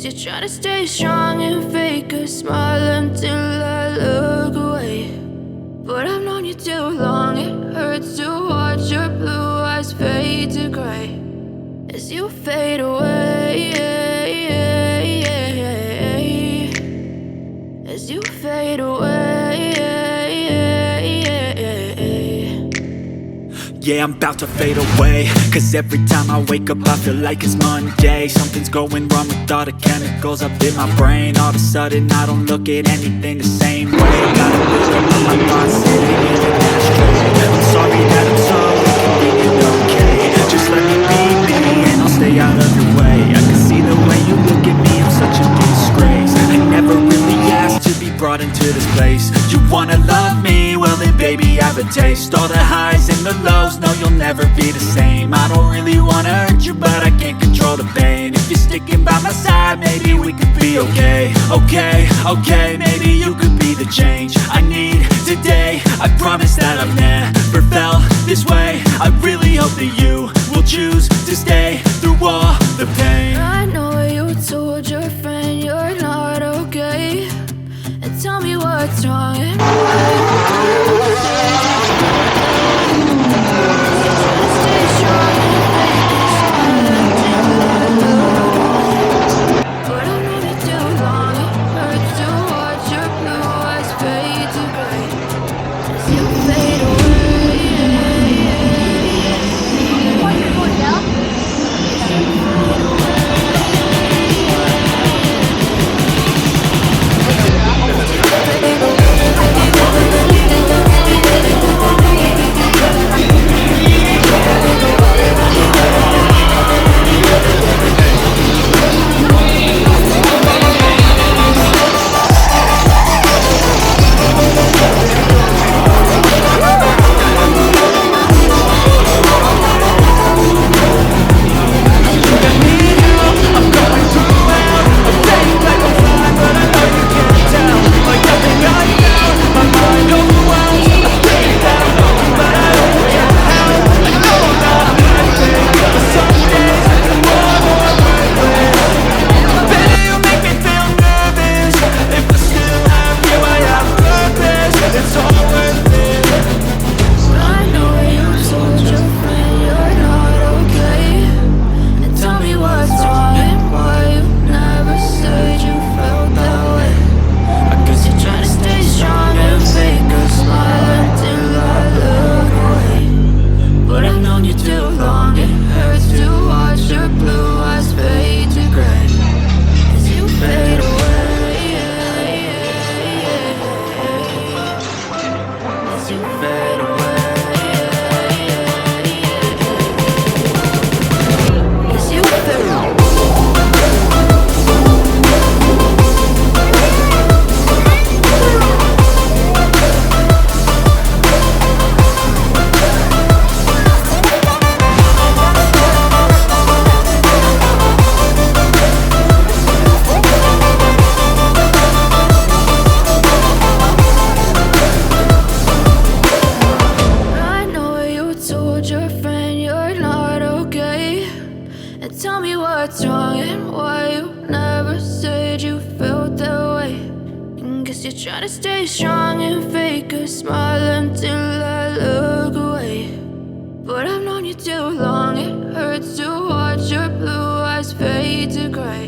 Guess you're trying to stay strong and fake a smile until I look away. But I've known you too long, it hurts to watch your blue eyes fade to gray as you fade away, as you fade away. Yeah, I'm about to fade away, cause every time I wake up I feel like it's Monday. Something's going wrong with all the chemicals up in my brain. All of a sudden I don't look at anything the same way. Gotta build up on my thoughts sitting in an ashtray. I'm sorry that I'm so inconvenient, okay? Just let me be me and I'll stay out of your way. I can see the way you look at me, I'm such a disgrace. I never really asked to be brought into this place. You wanna love me? Well then baby I have a taste. All the highs and the lows, no you'll never be the same. I don't really wanna hurt you but I can't control the pain. If you're sticking by my side maybe we could be okay. Okay, maybe you could be the change I need today. I promise that I've never felt this way. I really hope that you will choose to stay through all the pain. I know you told your friend you're not okay, and tell me what's wrong and why you stay strong and fake a smile until I look away. But I've known you too long, it hurts to watch your blue eyes fade to gray as you fade away. Try to stay strong and fake a smile until I look away. But I've known you too long, it hurts to watch your blue eyes fade to gray